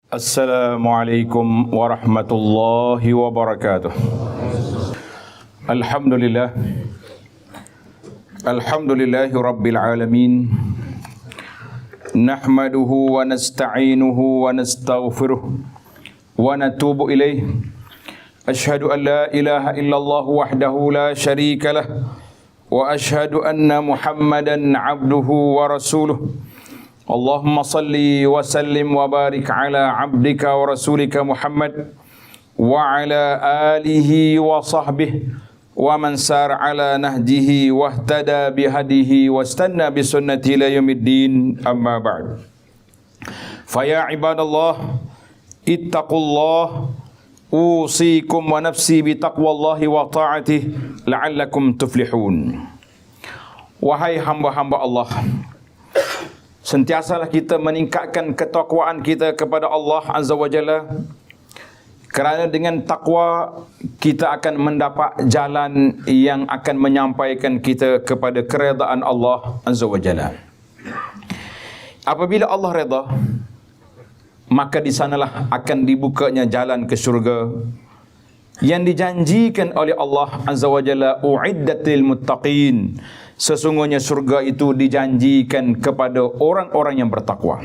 Assalamualaikum warahmatullahi wabarakatuh. Alhamdulillah. Alhamdulillahi rabbil alamin. Nahmaduhu wa nasta'inuhu wa nastaghfiruh wa natubu ilaih. Ashhadu an la ilaha illallah wahdahu la syarika lah wa ashhadu anna Muhammadan abduhu wa rasuluh. Allahumma salli wa sallim wa barik ala abdika wa rasulika Muhammad wa ala alihi wa sahbihi wa man sar ala nahjihi wa ihtada bihadihi wa istanna bi sunnati ila yaumiddin, amma ba'd. Fa ya ibadallah ittaqullah usikum wa nafsi bi taqwallahi wa ta'atihi la'allakum tuflihun. Wahai hamba-hamba Allah, sentiasalah kita meningkatkan ketakwaan kita kepada Allah Azza wa Jalla, kerana dengan takwa kita akan mendapat jalan yang akan menyampaikan kita kepada keredaan Allah Azza wa Jalla. Apabila Allah redha, maka di sanalah akan dibukanya jalan ke syurga yang dijanjikan oleh Allah Azza wa Jalla, uiddat lil muttaqin. Sesungguhnya surga itu dijanjikan kepada orang-orang yang bertakwa.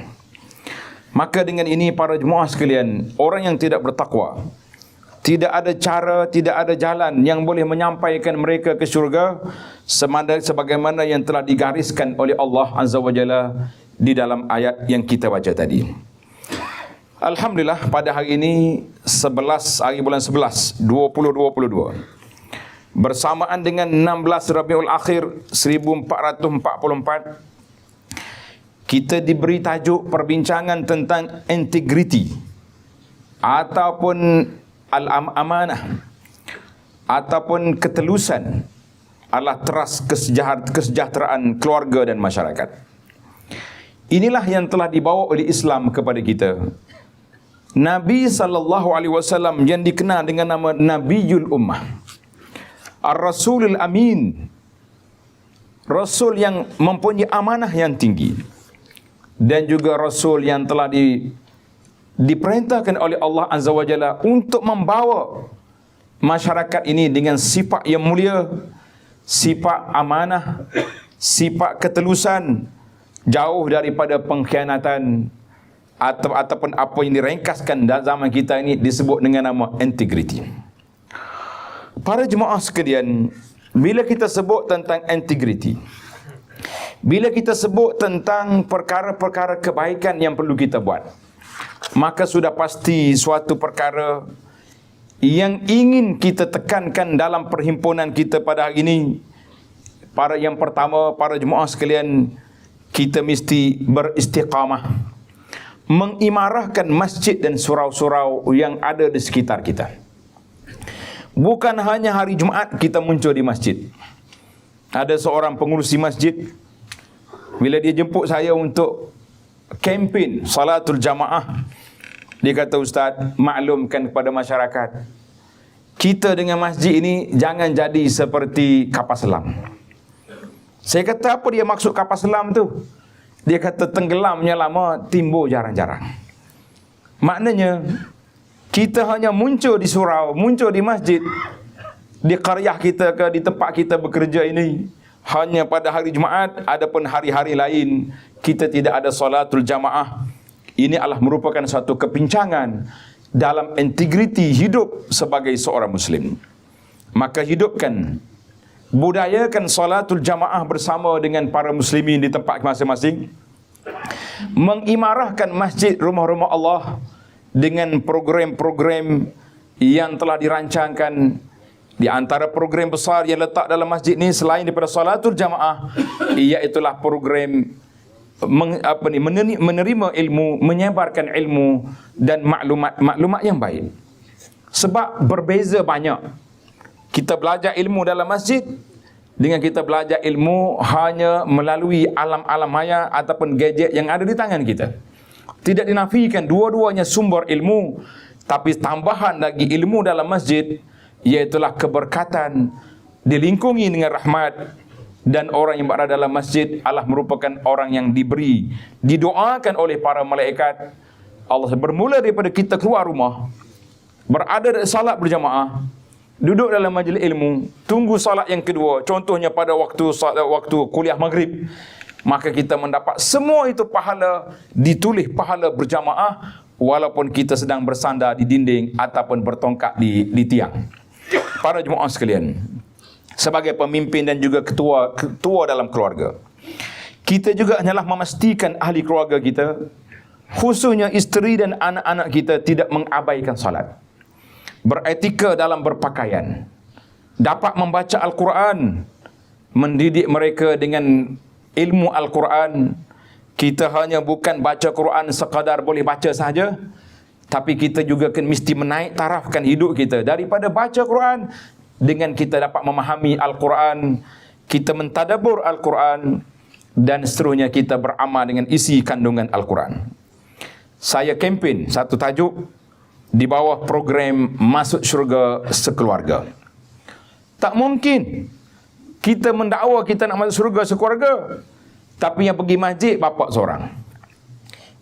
Maka dengan ini para jemaah sekalian, orang yang tidak bertakwa, tidak ada cara, tidak ada jalan yang boleh menyampaikan mereka ke syurga sebagaimana yang telah digariskan oleh Allah Azza wa Jalla di dalam ayat yang kita baca tadi. Alhamdulillah, pada hari ini 11 hari bulan 11 2022, bersamaan dengan 16 Rabiul Akhir 1444, kita diberi tajuk perbincangan tentang integriti ataupun al-amanah ataupun ketelusan adalah teras kesejahteraan keluarga dan masyarakat. Inilah yang telah dibawa oleh Islam kepada kita. Nabi SAW yang dikenal dengan nama Nabiyul Ummah, Ar-Rasulul Amin, Rasul yang mempunyai amanah yang tinggi, dan juga Rasul yang telah diperintahkan oleh Allah Azza wa Jalla untuk membawa masyarakat ini dengan sifat yang mulia, sifat amanah, sifat ketelusan, jauh daripada pengkhianatan ataupun apa yang direngkaskan dalam zaman kita ini disebut dengan nama integriti. Para jemaah sekalian, bila kita sebut tentang integriti, bila kita sebut tentang perkara-perkara kebaikan yang perlu kita buat, maka sudah pasti suatu perkara yang ingin kita tekankan dalam perhimpunan kita pada hari ini. Yang pertama, para jemaah sekalian, kita mesti beristiqamah, mengimarahkan masjid dan surau-surau yang ada di sekitar kita. Bukan hanya hari Jumaat kita muncul di masjid. Ada seorang pengurusi masjid, bila dia jemput saya untuk kempen salatul jamaah, dia kata, "Ustaz, maklumkan kepada masyarakat, kita dengan masjid ini jangan jadi seperti kapal selam." Saya kata, "Apa dia maksud kapal selam tu?" Dia kata, "Tenggelamnya lama, timbul jarang-jarang." Maknanya kita hanya muncul di surau, muncul di masjid, di qaryah kita ke di tempat kita bekerja ini hanya pada hari Jumaat, adapun hari-hari lain kita tidak ada salatul jamaah. Ini adalah merupakan satu kepincangan dalam integriti hidup sebagai seorang muslim. Maka hidupkan, budayakan salatul jamaah bersama dengan para muslimin di tempat masing-masing. Mengimarahkan masjid, rumah-rumah Allah dengan program-program yang telah dirancangkan. Di antara program besar yang letak dalam masjid ni selain daripada salatul jamaah, iaitulah program menerima ilmu, menyebarkan ilmu dan maklumat yang baik. Sebab berbeza banyak kita belajar ilmu dalam masjid dengan kita belajar ilmu hanya melalui alam-alam maya ataupun gadget yang ada di tangan kita. Tidak dinafikan dua-duanya sumber ilmu, tapi tambahan lagi ilmu dalam masjid, iaitulah keberkatan, dilingkungi dengan rahmat, dan orang yang berada dalam masjid adalah merupakan orang yang didoakan oleh para malaikat Allah bermula daripada kita keluar rumah, berada di salat berjamaah, duduk dalam majlis ilmu, tunggu salat yang kedua, contohnya pada waktu kuliah maghrib, maka kita mendapat semua itu pahala, ditulis pahala berjamaah walaupun kita sedang bersandar di dinding ataupun bertongkat di tiang. Para jemaah sekalian, sebagai pemimpin dan juga ketua dalam keluarga, kita juga hanyalah memastikan ahli keluarga kita, khususnya isteri dan anak-anak kita, tidak mengabaikan salat, beretika dalam berpakaian, dapat membaca Al-Quran, mendidik mereka dengan ilmu Al-Quran. Kita hanya bukan baca Quran sekadar boleh baca sahaja, tapi kita juga mesti menaik tarafkan hidup kita daripada baca Quran dengan kita dapat memahami Al-Quran, kita mentadabbur Al-Quran, dan seterusnya kita beramal dengan isi kandungan Al-Quran. Saya kempen satu tajuk di bawah program Masuk Syurga Sekeluarga. Tak mungkin kita mendakwa kita nak masuk syurga sekeluarga, tapi yang pergi masjid bapa seorang,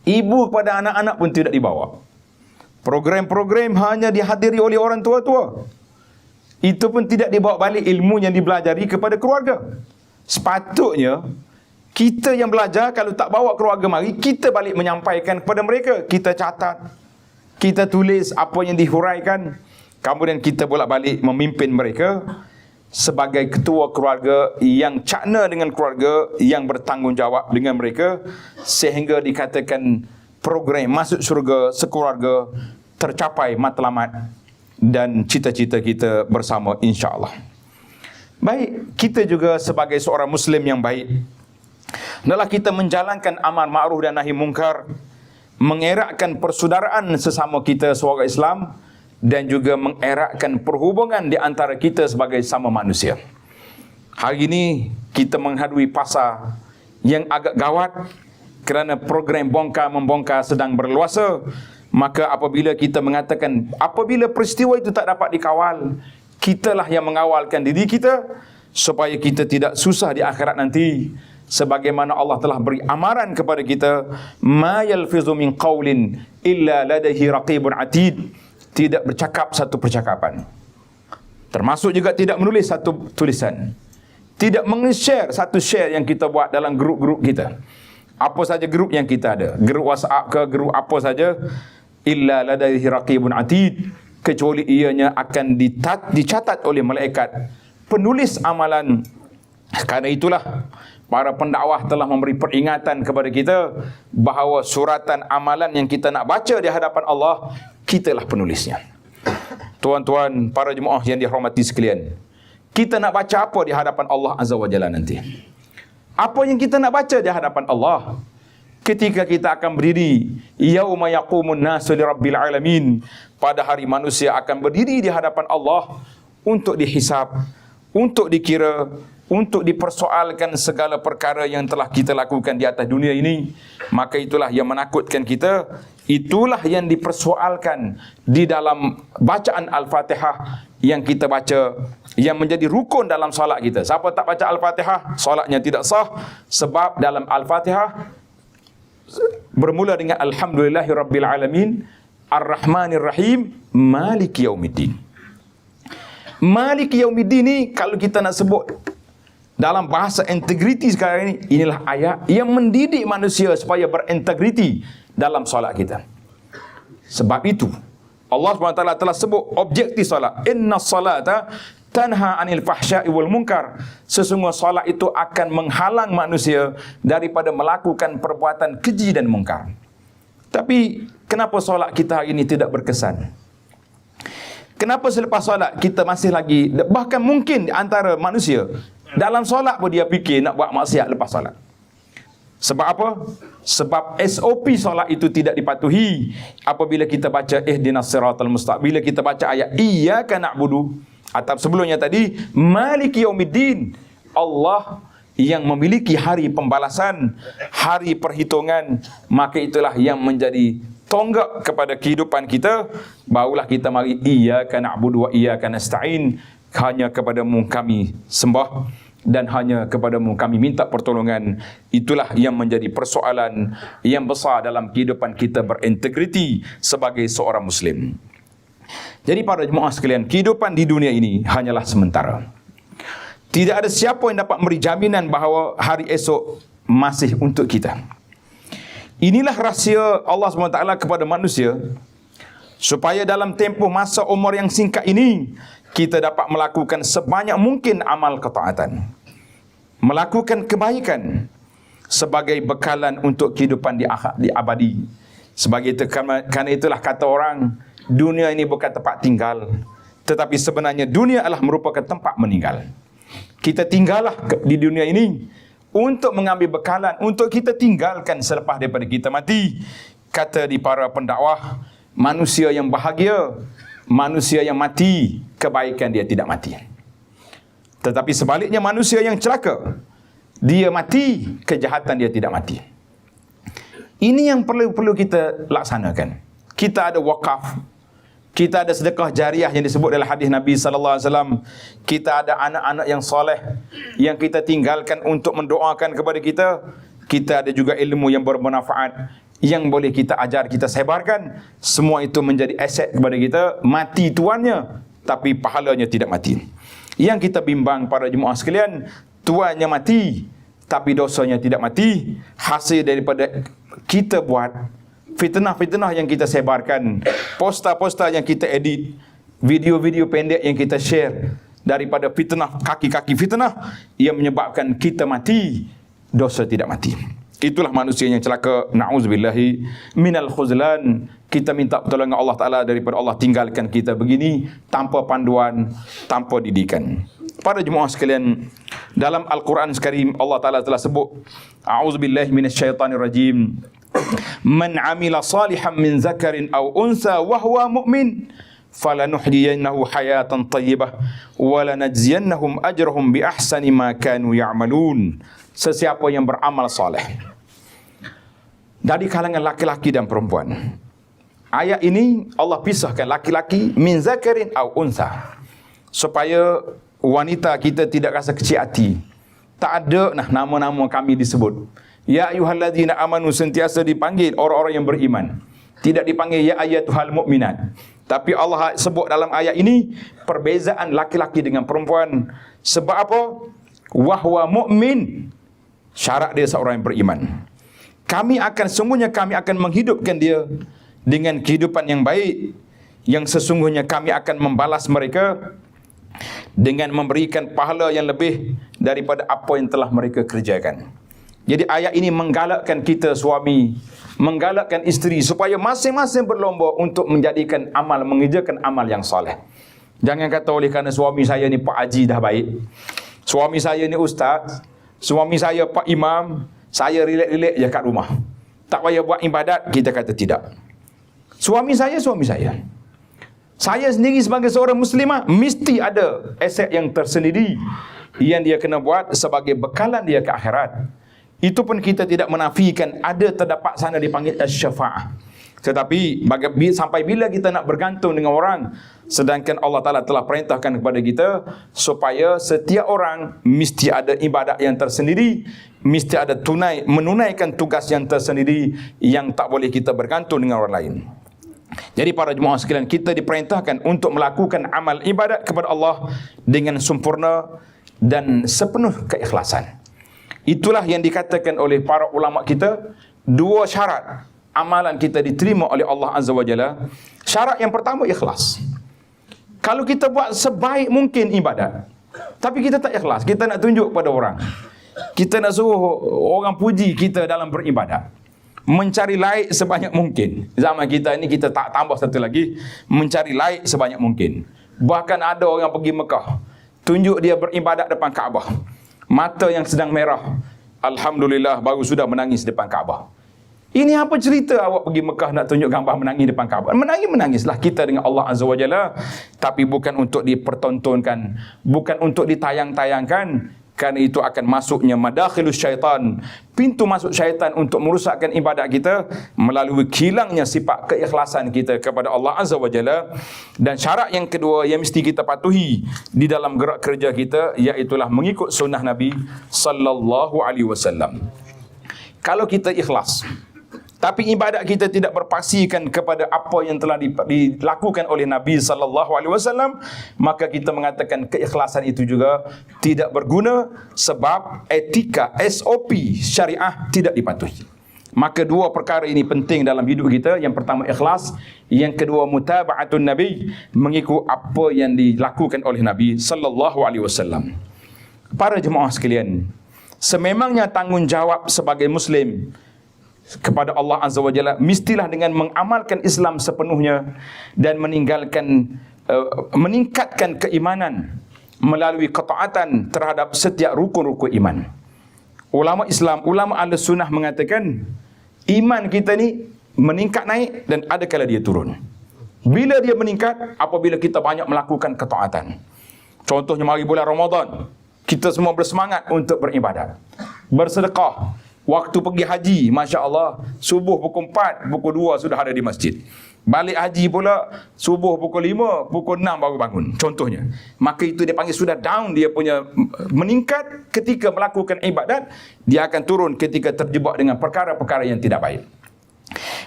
ibu kepada anak-anak pun tidak dibawa. Program-program hanya dihadiri oleh orang tua-tua, itu pun tidak dibawa balik ilmu yang dibelajari kepada keluarga. Sepatutnya kita yang belajar, kalau tak bawa keluarga mari, kita balik menyampaikan kepada mereka. Kita catat, kita tulis apa yang dihuraikan, kemudian kita bolak-balik memimpin mereka sebagai ketua keluarga yang cakna dengan keluarga, yang bertanggungjawab dengan mereka, sehingga dikatakan program Masuk Syurga Sekeluarga tercapai matlamat dan cita-cita kita bersama, insya-Allah. Baik, kita juga sebagai seorang Muslim yang baik, adalah kita menjalankan amar ma'ruf dan nahi mungkar, mengeratkan persaudaraan sesama kita sebagai Islam, dan juga mengeratkan perhubungan di antara kita sebagai sama manusia. Hari ini kita menghadui fasa yang agak gawat kerana program bongkar-membongkar sedang berluasa. Maka apabila kita mengatakan, apabila peristiwa itu tak dapat dikawal, kitalah yang mengawalkan diri kita supaya kita tidak susah di akhirat nanti. Sebagaimana Allah telah beri amaran kepada kita, ma yalfizu min qaulin illa ladaihi raqibun atid, tidak bercakap satu percakapan, termasuk juga tidak menulis satu tulisan, tidak meng-share satu share yang kita buat dalam grup-grup kita, apa saja grup yang kita ada, grup WhatsApp ke grup apa saja, illa ladaihi raqibun atid, kecuali ianya akan dicatat oleh malaikat penulis amalan. Karena itulah para pendakwah telah memberi peringatan kepada kita bahawa suratan amalan yang kita nak baca di hadapan Allah, kitalah penulisnya. Tuan-tuan, para jemaah yang dihormati sekalian, kita nak baca apa di hadapan Allah Azza wa Jalla nanti? Apa yang kita nak baca di hadapan Allah ketika kita akan berdiri yauma yaqumun nasu lirabbil alamin, pada hari manusia akan berdiri di hadapan Allah untuk dihisab, untuk dikira, untuk dipersoalkan segala perkara yang telah kita lakukan di atas dunia ini. Maka itulah yang menakutkan kita, itulah yang dipersoalkan di dalam bacaan Al-Fatihah yang kita baca, yang menjadi rukun dalam solat kita. Siapa tak baca Al-Fatihah, solatnya tidak sah, sebab dalam Al-Fatihah bermula dengan Alhamdulillahirabbil alamin, Ar-Rahmanir-Rahim, Maliki Yaumiddin. Maliki Yaumiddin ni kalau kita nak sebut dalam bahasa integriti sekarang ini, inilah ayat yang mendidik manusia supaya berintegriti dalam solat kita. Sebab itu Allah SWT telah sebut objektif solat, inna salata tanha anil fahsya'i wal munkar, sesungguhnya solat itu akan menghalang manusia daripada melakukan perbuatan keji dan mungkar. Tapi kenapa solat kita hari ini tidak berkesan? Kenapa selepas solat kita masih lagi, bahkan mungkin antara manusia dalam solat pun dia fikir nak buat maksiat lepas solat. Sebab apa? Sebab SOP solat itu tidak dipatuhi. Apabila kita baca ihdinas siratal mustaqim, bila kita baca ayat iyyaka na'budu, atau sebelumnya tadi maliki yaumiddin, Allah yang memiliki hari pembalasan, hari perhitungan, maka itulah yang menjadi tonggak kepada kehidupan kita. Barulah kita mari iyyaka na'budu wa iyyaka nasta'in, hanya kepadamu kami sembah dan hanya kepadamu kami minta pertolongan. Itulah yang menjadi persoalan yang besar dalam kehidupan kita berintegriti sebagai seorang Muslim. Jadi para jemaah sekalian, kehidupan di dunia ini hanyalah sementara. Tidak ada siapa yang dapat memberi jaminan bahawa hari esok masih untuk kita. Inilah rahsia Allah SWT kepada manusia, supaya dalam tempoh masa umur yang singkat ini, kita dapat melakukan sebanyak mungkin amal ketaatan, melakukan kebaikan sebagai bekalan untuk kehidupan di abadi. Sebagai itu, kerana itulah kata orang, dunia ini bukan tempat tinggal, tetapi sebenarnya dunia adalah merupakan tempat meninggal. Kita tinggallah di dunia ini untuk mengambil bekalan untuk kita tinggalkan selepas daripada kita mati. Kata di para pendakwah, manusia yang bahagia, manusia yang mati, kebaikan dia tidak mati. Tetapi sebaliknya manusia yang celaka, dia mati, kejahatan dia tidak mati. Ini yang perlu kita laksanakan. Kita ada wakaf, kita ada sedekah jariah yang disebut dalam hadis Nabi sallallahu alaihi wasallam. Kita ada anak-anak yang soleh yang kita tinggalkan untuk mendoakan kepada kita. Kita ada juga ilmu yang bermanfaat yang boleh kita ajar, kita sebarkan. Semua itu menjadi aset kepada kita. Mati tuannya, tapi pahalanya tidak mati. Yang kita bimbang para jemaah sekalian, tuannya mati, tapi dosanya tidak mati. Hasil daripada kita buat fitnah-fitnah yang kita sebarkan, poster-poster yang kita edit, video-video pendek yang kita share, daripada fitnah, kaki-kaki fitnah yang menyebabkan kita mati, dosa tidak mati. Itulah manusia yang celaka. Na'udzubillahi minal khuzlan. Kita minta pertolongan Allah Ta'ala daripada Allah tinggalkan kita begini, tanpa panduan, tanpa didikan. Para jemaah sekalian, dalam Al-Quran Karim Allah Ta'ala telah sebut, A'udzubillahi minasyaitanirrajim, Man amila salihan min zakarin aw unsa wa huwa mu'min falanuhyiyannahu hayatan tayyibah wa lanajziyannahum ajrahum bi ahsani ma kanu ya'malun. Sesiapa yang beramal saleh dari kalangan laki-laki dan perempuan. Ayat ini Allah pisahkan laki-laki min zakarin aw unsa, supaya wanita kita tidak rasa kecil hati. Tak ada nama-nama kami disebut. Ya ayyuhalladzina amanu sentiasa dipanggil orang-orang yang beriman. Tidak dipanggil ya ayyatuhal mu'minat. Tapi Allah sebut dalam ayat ini perbezaan laki-laki dengan perempuan. Sebab apa? Wahwa mu'min. Syarat dia seorang yang beriman. Sungguhnya kami akan menghidupkan dia dengan kehidupan yang baik, yang sesungguhnya kami akan membalas mereka dengan memberikan pahala yang lebih daripada apa yang telah mereka kerjakan. Jadi ayat ini menggalakkan kita suami, menggalakkan isteri supaya masing-masing berlomba untuk menjadikan amal, mengerjakan amal yang soleh. Jangan kata oleh kerana suami saya ni Pak Haji dah baik, suami saya ni ustaz, suami saya Pak Imam, saya relax-relax je kat rumah, tak payah buat ibadat. Kita kata tidak. Suami saya, suami saya. Saya sendiri sebagai seorang muslimah mesti ada aset yang tersendiri yang dia kena buat sebagai bekalan dia ke akhirat. Itu pun kita tidak menafikan ada terdapat sana dipanggil syafa'ah. Tetapi sampai bila kita nak bergantung dengan orang, sedangkan Allah Ta'ala telah perintahkan kepada kita supaya setiap orang mesti ada ibadat yang tersendiri, mesti ada menunaikan tugas yang tersendiri, yang tak boleh kita bergantung dengan orang lain. Jadi para jemaah sekalian, kita diperintahkan untuk melakukan amal ibadat kepada Allah dengan sempurna dan sepenuh keikhlasan. Itulah yang dikatakan oleh para ulama kita, dua syarat amalan kita diterima oleh Allah Azza wa Jalla. Syarat yang pertama ikhlas. Kalau kita buat sebaik mungkin ibadat, tapi kita tak ikhlas, kita nak tunjuk pada orang, kita nak suruh orang puji kita dalam beribadat, mencari like sebanyak mungkin. Zaman kita ni kita tak tambah satu lagi, mencari like sebanyak mungkin. Bahkan ada orang pergi Mekah, tunjuk dia beribadat depan Kaabah, mata yang sedang merah, alhamdulillah baru sudah menangis depan Kaabah. Ini apa cerita awak pergi Mekah nak tunjuk gambar menangis depan Kaabah? Menangislah kita dengan Allah Azza wa Jalla, tapi bukan untuk dipertontonkan, bukan untuk ditayang-tayangkan, kerana itu akan masuknya madakhilus syaitan, pintu masuk syaitan untuk merosakkan ibadat kita melalui hilangnya sifat keikhlasan kita kepada Allah Azza wa Jalla. Dan syarat yang kedua yang mesti kita patuhi di dalam gerak kerja kita, iaitulah mengikut sunnah Nabi sallallahu alaihi wasallam. Kalau kita ikhlas tapi ibadat kita tidak berpaksikan kepada apa yang telah dilakukan oleh Nabi sallallahu alaihi wasallam, maka kita mengatakan keikhlasan itu juga tidak berguna, sebab etika SOP syariah tidak dipatuhi. Maka dua perkara ini penting dalam hidup kita. Yang pertama ikhlas, yang kedua mutaba'atun Nabi, mengikut apa yang dilakukan oleh Nabi sallallahu alaihi wasallam. Para jemaah sekalian, sememangnya tanggungjawab sebagai muslim kepada Allah Azza wa Jalla mestilah dengan mengamalkan Islam sepenuhnya dan meningkatkan keimanan melalui ketaatan terhadap setiap rukun-rukun iman. Ulama Islam, ulama Ahlus-Sunnah mengatakan iman kita ni meningkat naik dan ada kala dia turun. Bila dia meningkat? Apabila kita banyak melakukan ketaatan. Contohnya mari bulan Ramadan, kita semua bersemangat untuk beribadat, bersedekah. Waktu pergi haji, Masya Allah, subuh pukul 4, pukul 2 sudah ada di masjid. Balik haji pula, subuh pukul 5, pukul 6 baru bangun. Contohnya. Maka itu dia panggil sudah down, dia punya meningkat ketika melakukan ibadat. Dia akan turun ketika terjebak dengan perkara-perkara yang tidak baik.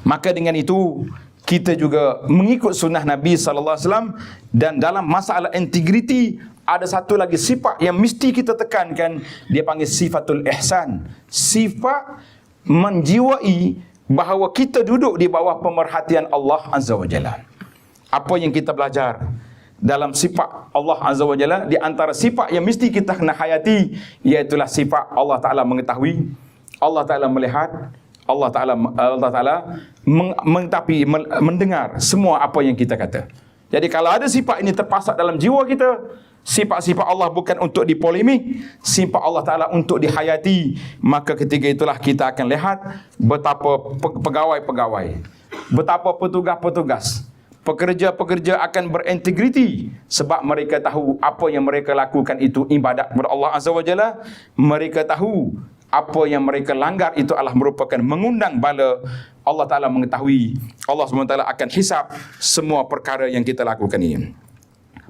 Maka dengan itu, kita juga mengikut sunnah Nabi SAW. Dan dalam masalah integriti, ada satu lagi sifat yang mesti kita tekankan. Dia panggil sifatul ihsan. Sifat menjiwai bahawa kita duduk di bawah pemerhatian Allah Azza wa Jalla. Apa yang kita belajar dalam sifat Allah Azza wa Jalla, di antara sifat yang mesti kita kena hayati, iaitulah sifat Allah Ta'ala mengetahui, Allah Ta'ala melihat, Allah Ta'ala mengetahui, mendengar semua apa yang kita kata. Jadi kalau ada sifat ini terpasak dalam jiwa kita, sifat-sifat Allah bukan untuk dipolemik, sifat Allah Ta'ala untuk dihayati, maka ketika itulah kita akan lihat betapa pegawai-pegawai, betapa petugas-petugas, pekerja-pekerja akan berintegriti, sebab mereka tahu apa yang mereka lakukan itu ibadat kepada Allah Azza wa Jalla. Mereka tahu apa yang mereka langgar itu adalah merupakan mengundang bala. Allah Ta'ala mengetahui, Allah SWT akan hisap semua perkara yang kita lakukan ini.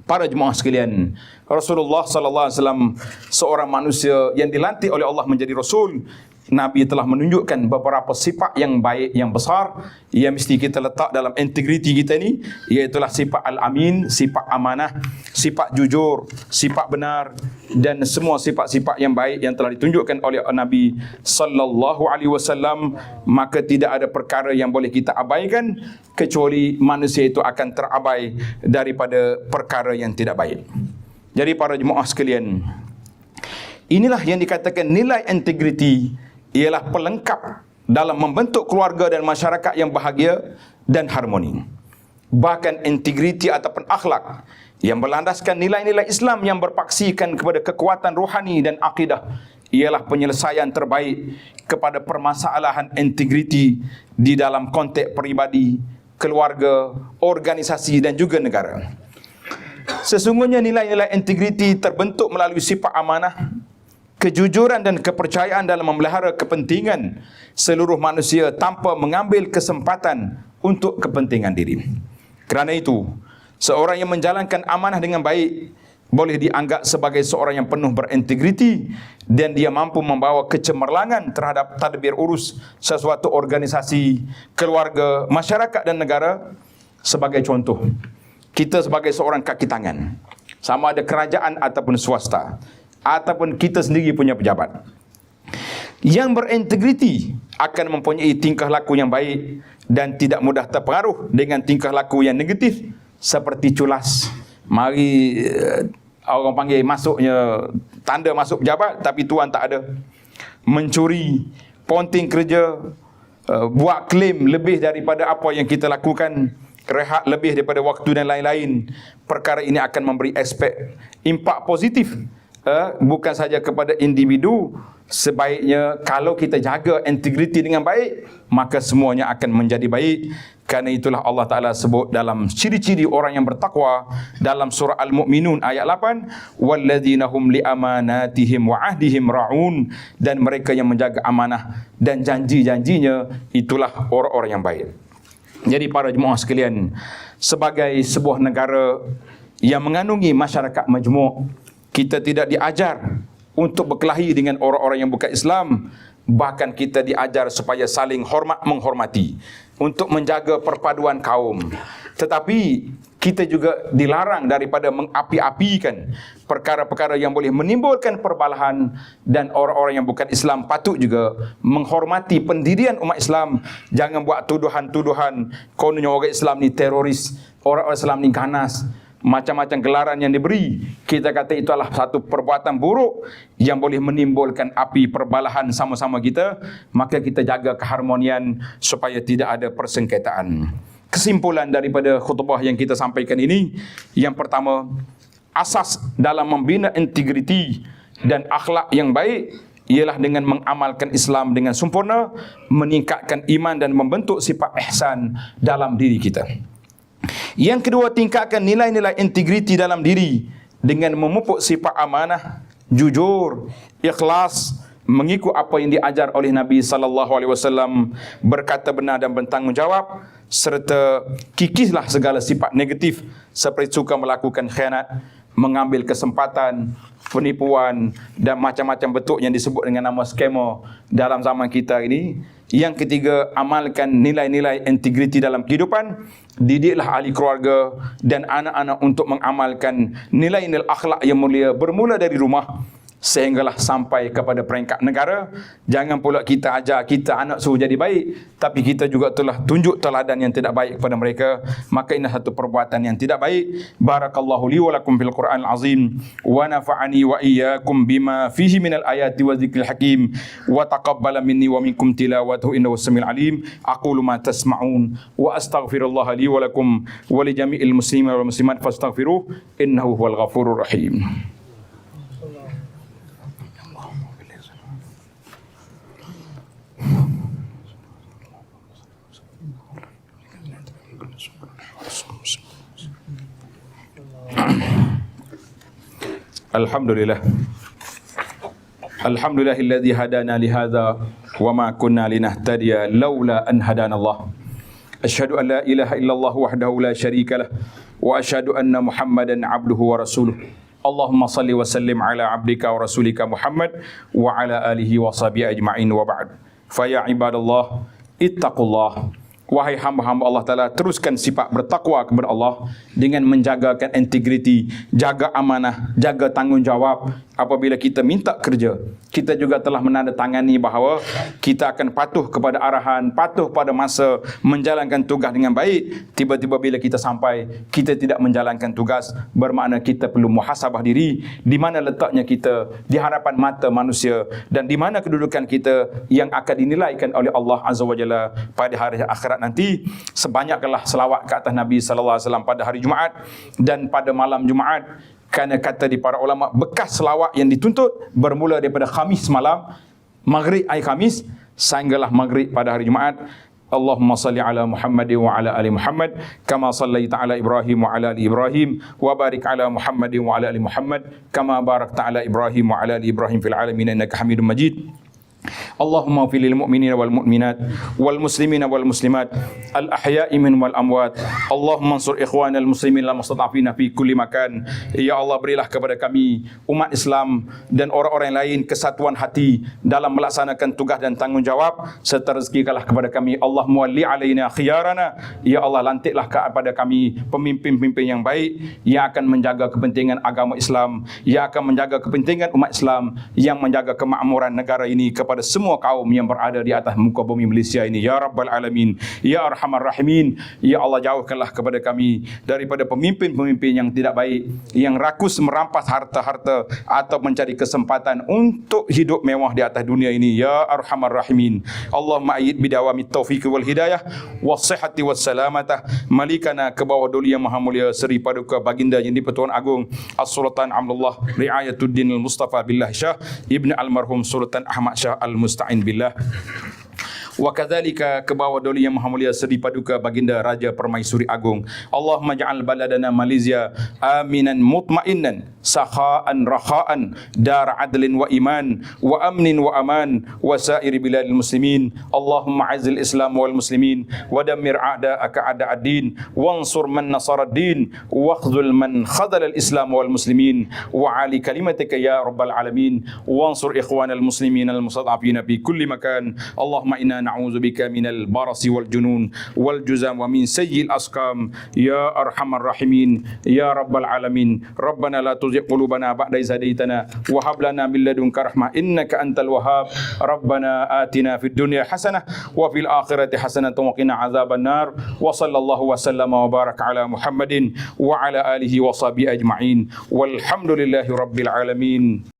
Para jemaah sekalian, Rasulullah sallallahu alaihi wasallam seorang manusia yang dilantik oleh Allah menjadi rasul. Nabi telah menunjukkan beberapa sifat yang baik, yang besar, yang mesti kita letak dalam integriti kita ni, iaitulah sifat al-amin, sifat amanah, sifat jujur, sifat benar, dan semua sifat-sifat yang baik yang telah ditunjukkan oleh Nabi sallallahu alaihi wasallam. Maka tidak ada perkara yang boleh kita abaikan, kecuali manusia itu akan terabai daripada perkara yang tidak baik. Jadi para jemaah sekalian, inilah yang dikatakan nilai integriti, ialah pelengkap dalam membentuk keluarga dan masyarakat yang bahagia dan harmoni. Bahkan integriti ataupun akhlak yang berlandaskan nilai-nilai Islam yang berpaksikan kepada kekuatan rohani dan akidah, ialah penyelesaian terbaik kepada permasalahan integriti di dalam konteks peribadi, keluarga, organisasi dan juga negara. Sesungguhnya nilai-nilai integriti terbentuk melalui sifat amanah, kejujuran dan kepercayaan dalam memelihara kepentingan seluruh manusia tanpa mengambil kesempatan untuk kepentingan diri. Kerana itu, seorang yang menjalankan amanah dengan baik boleh dianggap sebagai seorang yang penuh berintegriti, dan dia mampu membawa kecemerlangan terhadap tadbir urus sesuatu organisasi, keluarga, masyarakat dan negara. Sebagai contoh, kita sebagai seorang kaki tangan, sama ada kerajaan ataupun swasta, ataupun kita sendiri punya pejabat, yang berintegriti akan mempunyai tingkah laku yang baik dan tidak mudah terpengaruh dengan tingkah laku yang negatif, seperti culas. Mari orang panggil masuknya tanda masuk pejabat tapi tuan tak ada, mencuri, ponting kerja, buat klaim lebih daripada apa yang kita lakukan, rehat lebih daripada waktu dan lain-lain. Perkara ini akan memberi aspek impak positif, bukan saja kepada individu sebaiknya kalau kita jaga integriti dengan baik, maka semuanya akan menjadi baik. Karena itulah Allah Ta'ala sebut dalam ciri-ciri orang yang bertakwa dalam surah Al-Mu'minun ayat 8, walladzina hum li amanatihim wa ahdihim ra'un, dan mereka yang menjaga amanah dan janji-janjinya, itulah orang-orang yang baik. Jadi para jemaah sekalian, sebagai sebuah negara yang mengandungi masyarakat majmuk, kita tidak diajar untuk berkelahi dengan orang-orang yang bukan Islam. Bahkan kita diajar supaya saling hormat menghormati, untuk menjaga perpaduan kaum. Tetapi kita juga dilarang daripada mengapi-apikan perkara-perkara yang boleh menimbulkan perbalahan, dan orang-orang yang bukan Islam patut juga menghormati pendirian umat Islam. Jangan buat tuduhan-tuduhan kononnya orang Islam ni teroris, orang-orang Islam ni ganas, macam-macam gelaran yang diberi. Kita kata itu adalah satu perbuatan buruk yang boleh menimbulkan api perbalahan sama-sama kita. Maka kita jaga keharmonian supaya tidak ada persengketaan. Kesimpulan daripada khutbah yang kita sampaikan ini, yang pertama, asas dalam membina integriti dan akhlak yang baik ialah dengan mengamalkan Islam dengan sempurna, meningkatkan iman dan membentuk sifat ihsan dalam diri kita. Yang kedua, tingkatkan nilai-nilai integriti dalam diri dengan memupuk sifat amanah, jujur, ikhlas, mengikut apa yang diajar oleh Nabi sallallahu alaihi wasallam, berkata benar dan bertanggungjawab, serta kikislah segala sifat negatif seperti suka melakukan khianat, mengambil kesempatan, penipuan dan macam-macam bentuk yang disebut dengan nama skema dalam zaman kita ini. Yang ketiga, amalkan nilai-nilai integriti dalam kehidupan. Didiklah ahli keluarga dan anak-anak untuk mengamalkan nilai-nilai akhlak yang mulia, bermula dari rumah sehinggalah sampai kepada peringkat negara. Jangan pula kita ajar kita anak suruh jadi baik, tapi kita juga telah tunjuk teladan yang tidak baik kepada mereka. Maka ini satu perbuatan yang tidak baik. Barakallahu li wa lakum fil Qur'anil azim, wa nafa'ani wa iyyakum bima fihi minal ayati wa dzikril hakim, wa taqabbala minni wa minkum tilawatahu innahu samiul alim. Aqulu ma tasma'un wa astaghfirullah li wa lakum wa li jami'il muslimin wal muslimat fastaghfiruh innahu huwal ghafurur rahim. Alhamdulillah. Alhamdulillahilladzi hadana li hadza wa ma kunna linahtadiya laula an hadanallah. Asyhadu an la ilaha illallah wahdahu la syarikalah wa asyhadu anna Muhammadan abduhu wa rasuluh. Allahumma salli wa sallim ala abdika wa rasulika Muhammad wa ala alihi wa sahbihi ajma'in wa ba'd. Fa ya ibadallah ittaqullah. Wahai hamba-hamba Allah Ta'ala, teruskan sifat bertakwa kepada Allah dengan menjagakan integriti, jaga amanah, jaga tanggungjawab. Apabila kita minta kerja, kita juga telah menandatangani bahawa kita akan patuh kepada arahan, patuh pada masa, menjalankan tugas dengan baik. Tiba-tiba bila kita sampai, kita tidak menjalankan tugas, bermakna kita perlu muhasabah diri. Di mana letaknya kita di hadapan mata manusia, dan di mana kedudukan kita yang akan dinilaikan oleh Allah Azza wa Jalla pada hari akhirat nanti. Sebanyaklah selawat ke atas Nabi sallallahu alaihi wasallam pada hari Jumaat dan pada malam Jumaat. Kerana kata di para ulama, bekas selawat yang dituntut bermula daripada Khamis malam, Maghrib hari Khamis, sehinggalah Maghrib pada hari Jumaat. Allahumma salli ala Muhammad wa ala ali Muhammad kama sallaita ala Ibrahim wa ala ali Ibrahim, wa barik ala Muhammad wa ala ali Muhammad kama barakta ala Ibrahim wa ala ali Ibrahim fil alamin innaka Hamidum Majid. Allahumma ighfir lil mu'minina wal mu'minat wal muslimina wal muslimat al ahya'i minhum wal amwat. Allahumma ansur ikhwanal muslimin al mustad'afina fi kulli makan. Ya Allah, berilah kepada kami umat Islam dan orang-orang lain kesatuan hati dalam melaksanakan tugas dan tanggungjawab, serta rezekikanlah kepada kami Allah muwalli alaina khiyarana. Ya Allah, lantiklah kepada kami pemimpin-pemimpin yang baik yang akan menjaga kepentingan agama Islam, yang akan menjaga kepentingan umat Islam, yang menjaga kemakmuran negara ini kepada kepada semua kaum yang berada di atas muka bumi Malaysia ini, ya Rabbal Alamin, ya Arhamar Rahimin. Ya Allah, jauhkanlah kepada kami daripada pemimpin-pemimpin yang tidak baik, yang rakus merampas harta-harta atau mencari kesempatan untuk hidup mewah di atas dunia ini, ya Arhamar Rahimin. Allahumma ayyid bidawamit taufiq wal hidayah was-sihhati was-salamah malikana ke bawah duli yang maha mulia Seri Paduka Baginda yang di-Pertuan Agung As-Sultan Abdullah Riayatuddin Al-Mustafa Billah Shah Ibn Almarhum Sultan Ahmad Shah Al-Musta'in Billah. Wa kadzalika ke bawah doli yang maha mulia Seri Paduka Baginda Raja Permaisuri Agung. Allahumma ja'al baladana Malaysia aminan mutmainnan sakha'an rakha'an dar adlin wa iman wa amnin wa aman wa sairi biladil muslimin. Allahumma azzil Islam wal muslimin wa dammir a'da'aka a'da'ad-din wansur man nasaraddin wakhzul man khadala al-Islam wal muslimin wa ali kalimatika ya rabbal alamin wansur ikhwanal muslimin al-mustad'afina fi kulli makan. Allahumma inna na'udzu bika minal barasi wal junun wal juzam wa min sayyi'il asqam ya arhamar rahimin ya rabbal alamin. Rabbana la tuzigh qulubana ba'da idh hadaytana wa hab lana min ladunka rahmah innaka antal wahhab. Rabbana atina fid dunya hasanah wa fil akhirati hasanah wa qina azaban nar. Wa sallallahu wa sallama wa baraka ala Muhammadin wa ala alihi wa sahbihi ajma'in walhamdulillahi rabbil alamin.